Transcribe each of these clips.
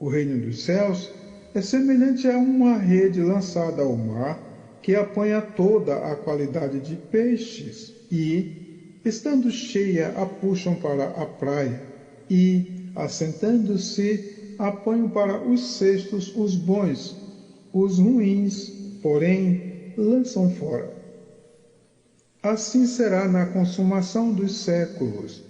O reino dos céus é semelhante a uma rede lançada ao mar que apanha toda a qualidade de peixes e, estando cheia, a puxam para a praia e, assentando-se, apanham para os cestos os bons, os ruins, porém, lançam fora. Assim será na consumação dos séculos.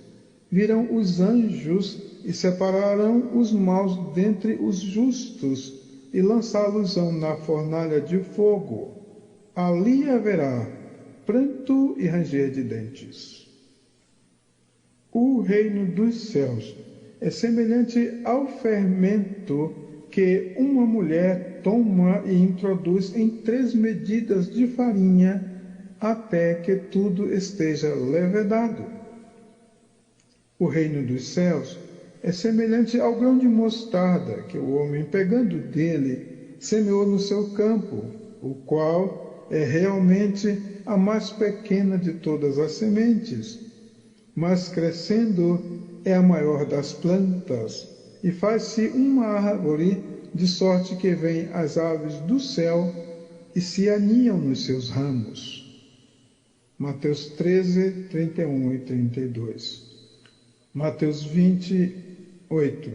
Virão os anjos e separarão os maus dentre os justos e lançá-los-ão na fornalha de fogo. Ali haverá pranto e ranger de dentes. O reino dos céus é semelhante ao fermento que uma mulher toma e introduz em 3 medidas de farinha até que tudo esteja levedado. O reino dos céus é semelhante ao grão de mostarda que o homem, pegando dele, semeou no seu campo, o qual é realmente a mais pequena de todas as sementes, mas crescendo é a maior das plantas, e faz-se uma árvore, de sorte que vêm as aves do céu e se aninham nos seus ramos. Mateus 13, 31 e 32. Mateus 28.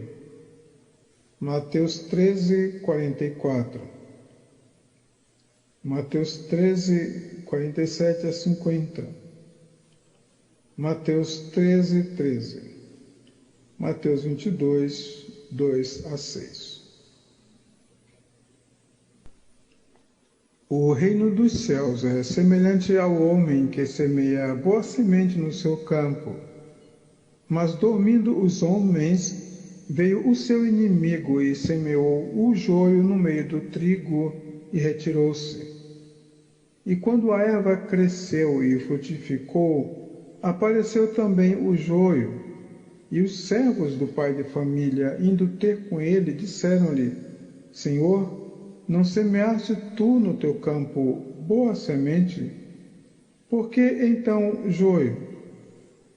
Mateus 13, 44. Mateus 13, 47 a 50. Mateus 13, 13. Mateus 22, 2 a 6. O reino dos céus é semelhante ao homem que semeia boa semente no seu campo. Mas dormindo os homens, veio o seu inimigo e semeou o joio no meio do trigo e retirou-se. E quando a erva cresceu e frutificou, apareceu também o joio. E os servos do pai de família, indo ter com ele, disseram-lhe: Senhor, não semeaste tu no teu campo boa semente? Por que então joio?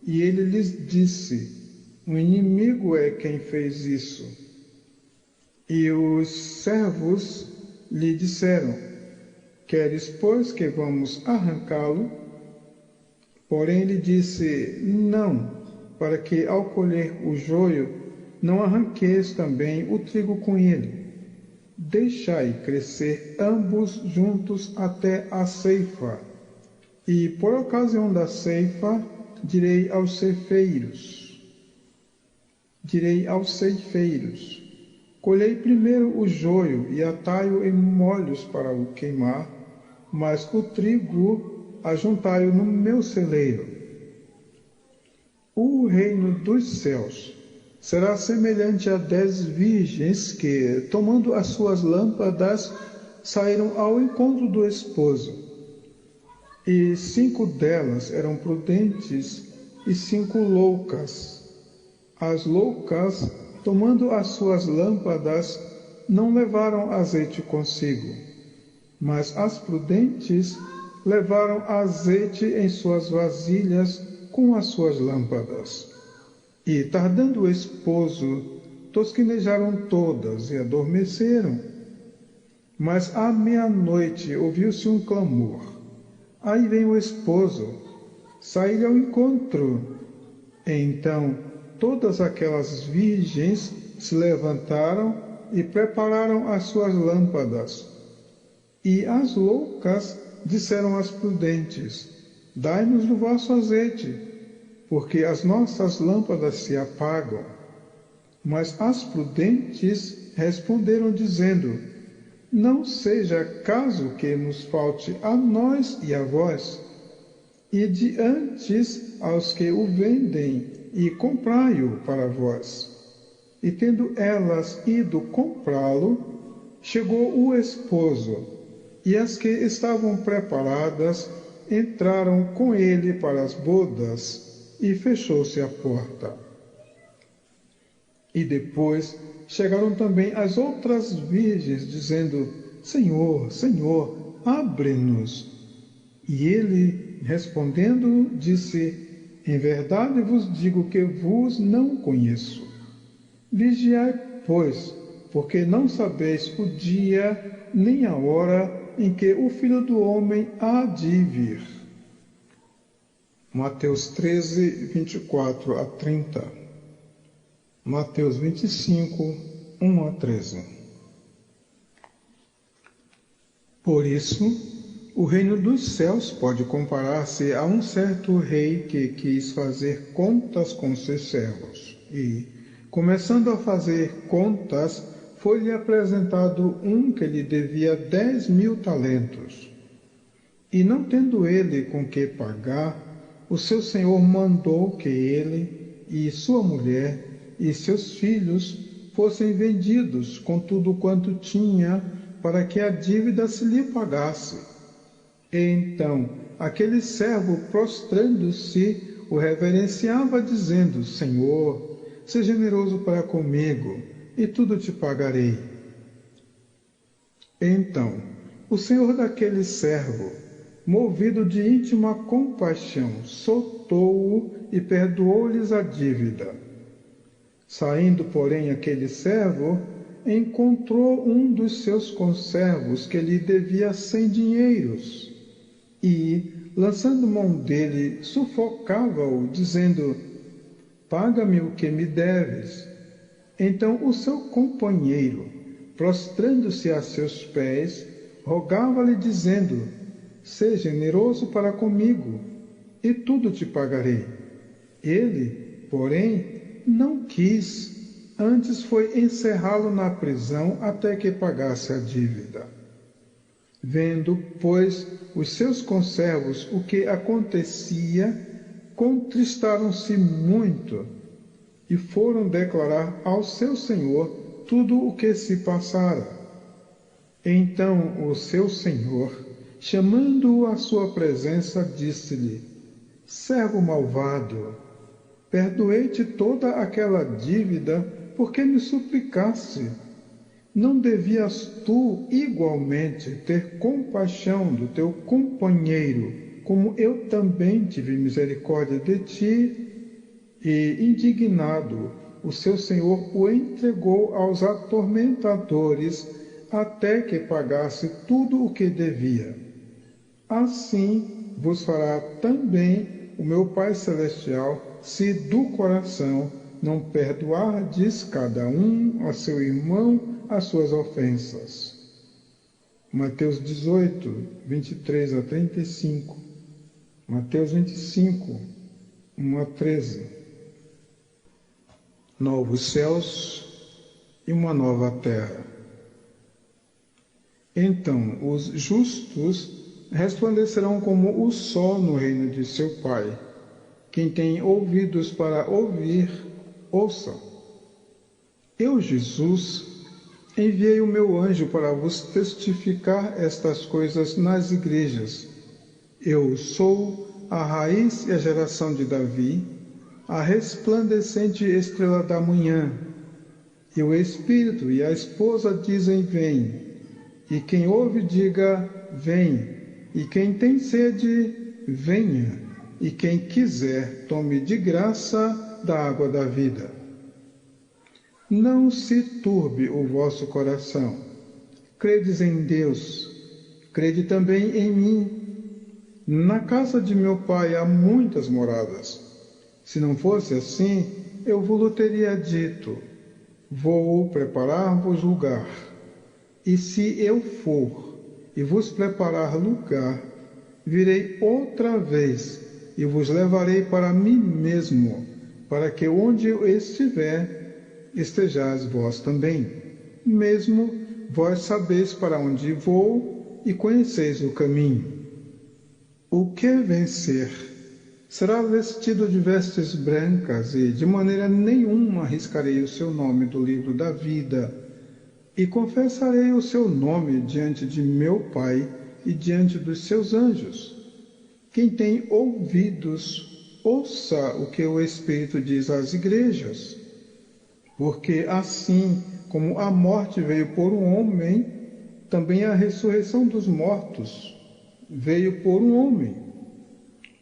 E ele lhes disse: o inimigo é quem fez isso. E os servos lhe disseram: queres, pois, que vamos arrancá-lo? Porém ele disse: não, para que ao colher o joio não arranqueis também o trigo com ele. Deixai crescer ambos juntos até a ceifa. E por ocasião da ceifa direi aos ceifeiros: colhei primeiro o joio e atai-o em molhos para o queimar, mas o trigo ajuntai-o no meu celeiro. O reino dos céus será semelhante a 10 virgens que, tomando as suas lâmpadas, saíram ao encontro do esposo. E 5 delas eram prudentes e 5 loucas. As loucas, tomando as suas lâmpadas, não levaram azeite consigo, mas as prudentes levaram azeite em suas vasilhas com as suas lâmpadas. E, tardando o esposo, tosquenejaram todas e adormeceram. Mas à meia-noite ouviu-se um clamor: aí vem o esposo, saí-lhe ao encontro. Então todas aquelas virgens se levantaram e prepararam as suas lâmpadas. E as loucas disseram às prudentes: dai-nos do vosso azeite, porque as nossas lâmpadas se apagam. Mas as prudentes responderam, dizendo: não seja caso que nos falte a nós e a vós. Ide antes aos que o vendem e comprai-o para vós. E tendo elas ido comprá-lo, chegou o esposo, e as que estavam preparadas entraram com ele para as bodas, e fechou-se a porta. E depois chegaram também as outras virgens, dizendo: Senhor, Senhor, abre-nos. E ele, respondendo, disse: em verdade vos digo que vos não conheço. Vigiai, pois, porque não sabeis o dia nem a hora em que o Filho do Homem há de vir. Mateus 13, 24 a 30. Mateus 25, 1 a 13. Por isso, o reino dos céus pode comparar-se a um certo rei que quis fazer contas com seus servos e, começando a fazer contas, foi-lhe apresentado um que lhe devia 10.000 talentos. E não tendo ele com que pagar, o seu senhor mandou que ele e sua mulher e seus filhos fossem vendidos com tudo quanto tinha, para que a dívida se lhe pagasse. E então aquele servo, prostrando-se, o reverenciava, dizendo: Senhor, seja generoso para comigo, e tudo te pagarei. Então o senhor daquele servo, movido de íntima compaixão, soltou-o e perdoou-lhes a dívida. Saindo, porém, aquele servo, encontrou um dos seus conservos que lhe devia 100 dinheiros e, lançando mão dele, sufocava-o, dizendo: Paga-me o que me deves. Então o seu companheiro, prostrando-se a seus pés, rogava-lhe, dizendo: Seja generoso para comigo, e tudo te pagarei. Ele, porém, não quis, antes foi encerrá-lo na prisão até que pagasse a dívida. Vendo, pois, os seus conservos o que acontecia, contristaram-se muito e foram declarar ao seu senhor tudo o que se passara. Então o seu senhor, chamando-o à sua presença, disse-lhe: Servo malvado, perdoei-te toda aquela dívida porque me suplicaste. Não devias tu igualmente ter compaixão do teu companheiro, como eu também tive misericórdia de ti? E, indignado, o seu senhor o entregou aos atormentadores até que pagasse tudo o que devia. Assim vos fará também o meu Pai Celestial, se do coração não perdoardes cada um a seu irmão as suas ofensas. Mateus 18, 23 a 35. Mateus 25, 1 a 13. Novos céus e uma nova terra. Então os justos resplandecerão como o sol no reino de seu Pai. Quem tem ouvidos para ouvir, ouça. Eu, Jesus, enviei o meu anjo para vos testificar estas coisas nas igrejas. Eu sou a raiz e a geração de Davi, a resplandecente estrela da manhã. E o Espírito e a esposa dizem: Vem. E quem ouve, diga: Vem. E quem tem sede, venha. E quem quiser, tome de graça da água da vida. Não se turbe o vosso coração. Credes em Deus, crede também em mim. Na casa de meu Pai há muitas moradas. Se não fosse assim, eu vos teria dito: Vou preparar-vos lugar. E se eu for e vos preparar lugar, virei outra vez e vos levarei para mim mesmo, para que onde eu estiver, estejais vós também. Mesmo vós sabeis para onde vou e conheceis o caminho. O que vencer será vestido de vestes brancas, e de maneira nenhuma arriscarei o seu nome do livro da vida, e confessarei o seu nome diante de meu Pai e diante dos seus anjos. Quem tem ouvidos, ouça o que o Espírito diz às igrejas. Porque assim como a morte veio por um homem, também a ressurreição dos mortos veio por um homem.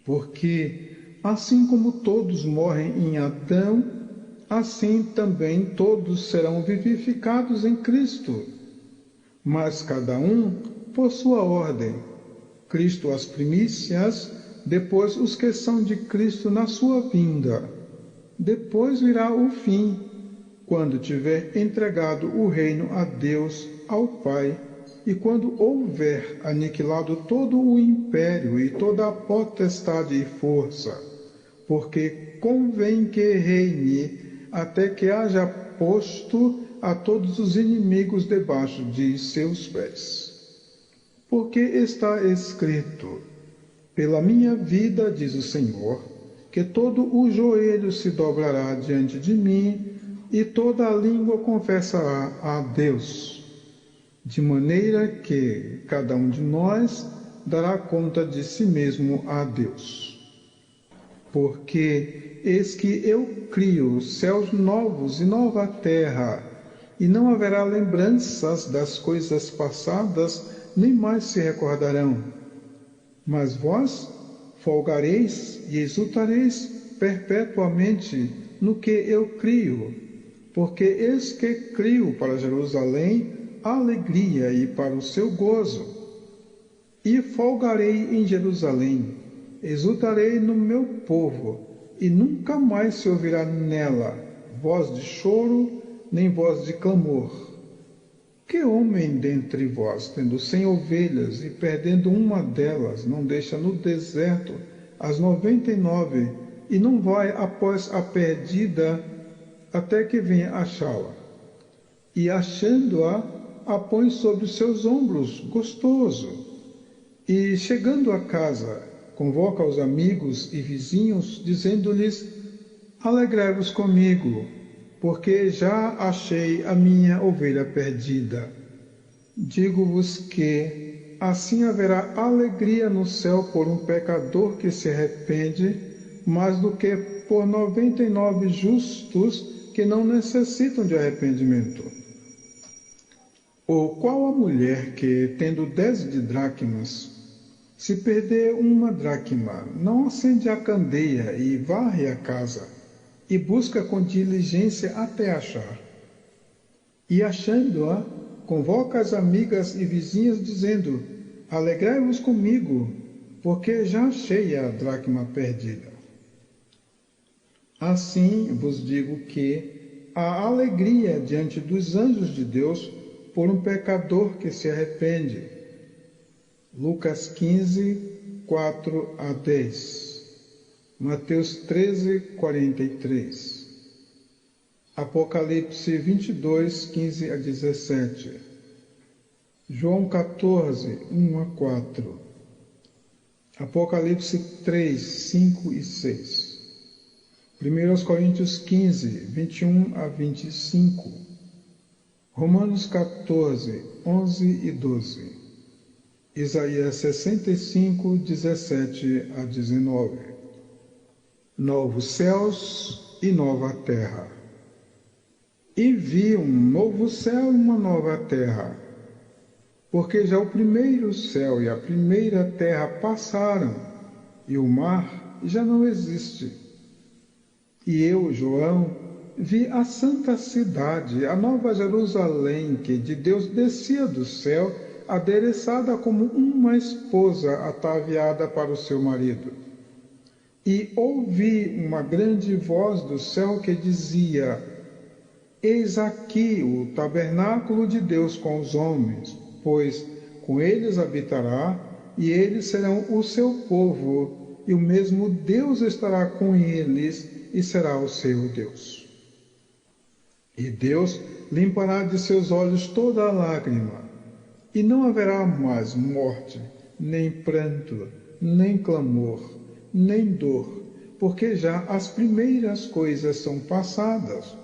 Porque assim como todos morrem em Adão, assim também todos serão vivificados em Cristo, mas cada um por sua ordem. Cristo as primícias, depois os que são de Cristo na sua vinda. Depois virá o fim, quando tiver entregado o reino a Deus, ao Pai, e quando houver aniquilado todo o império e toda a potestade e força, porque convém que reine até que haja posto a todos os inimigos debaixo de seus pés. Porque está escrito: pela minha vida, diz o Senhor, que todo o joelho se dobrará diante de mim e toda a língua confessará a Deus. De maneira que cada um de nós dará conta de si mesmo a Deus. Porque eis que eu crio céus novos e nova terra, e não haverá lembranças das coisas passadas, nem mais se recordarão. Mas vós folgareis e exultareis perpetuamente no que eu crio, porque eis que crio para Jerusalém alegria e para o seu gozo. E folgarei em Jerusalém, exultarei no meu povo, e nunca mais se ouvirá nela voz de choro, nem voz de clamor. Que homem dentre vós, tendo 100 ovelhas e perdendo uma delas, não deixa no deserto as 99 e não vai após a perdida até que venha achá-la? E achando-a, a põe sobre os seus ombros, gostoso. E chegando a casa, convoca os amigos e vizinhos, dizendo-lhes: alegrai-vos comigo, porque já achei a minha ovelha perdida. Digo-vos que assim haverá alegria no céu por um pecador que se arrepende, mais do que por 99 justos que não necessitam de arrependimento. Ou qual a mulher que, tendo 10 de dracmas, se perder uma dracma, não acende a candeia e varre a casa, e busca com diligência até achar? E achando-a, convoca as amigas e vizinhas, dizendo: alegrai-vos comigo, porque já achei a dracma perdida. Assim vos digo que há alegria diante dos anjos de Deus por um pecador que se arrepende. Lucas 15, 4 a 10. Mateus 13, 43. Apocalipse 22, 15 a 17. João 14, 1 a 4. Apocalipse 3, 5 e 6. 1 Coríntios 15, 21 a 25. Romanos 14, 11 e 12. Isaías 65, 17 a 19. Novos céus e nova terra. E vi um novo céu e uma nova terra, porque já o primeiro céu e a primeira terra passaram, e o mar já não existe. E eu, João, vi a santa cidade, a nova Jerusalém, que de Deus descia do céu, adereçada como uma esposa ataviada para o seu marido. E ouvi uma grande voz do céu que dizia: eis aqui o tabernáculo de Deus com os homens, pois com eles habitará, e eles serão o seu povo, e o mesmo Deus estará com eles, e será o seu Deus. E Deus limpará de seus olhos toda a lágrima, e não haverá mais morte, nem pranto, nem clamor, nem dor, porque já as primeiras coisas são passadas.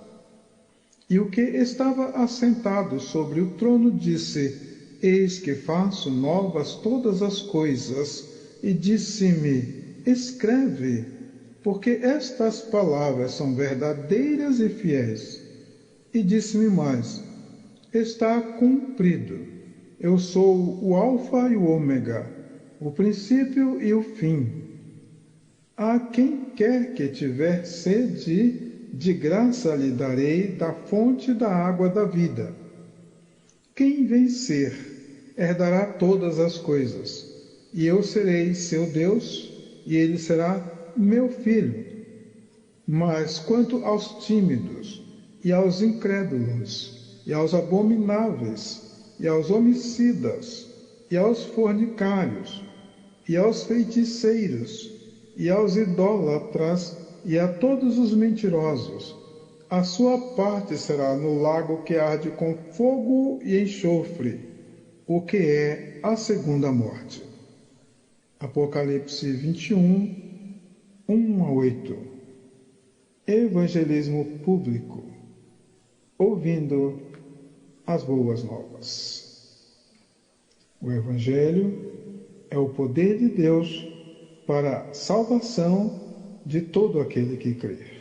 E o que estava assentado sobre o trono disse: eis que faço novas todas as coisas, e disse-me: escreve, porque estas palavras são verdadeiras e fiéis. E disse-me mais: está cumprido. Eu sou o Alfa e o Ômega, o princípio e o fim. A quem quer que tiver sede, de graça lhe darei da fonte da água da vida. Quem vencer herdará todas as coisas, e eu serei seu Deus, e ele será meu filho. Mas quanto aos tímidos, e aos incrédulos, e aos abomináveis, e aos homicidas, e aos fornicários, e aos feiticeiros, e aos idólatras, e a todos os mentirosos, a sua parte será no lago que arde com fogo e enxofre, o que é a segunda morte. Apocalipse 21, 1-8. Evangelismo público, ouvindo as boas novas. O Evangelho é o poder de Deus para a salvação de todo aquele que crê.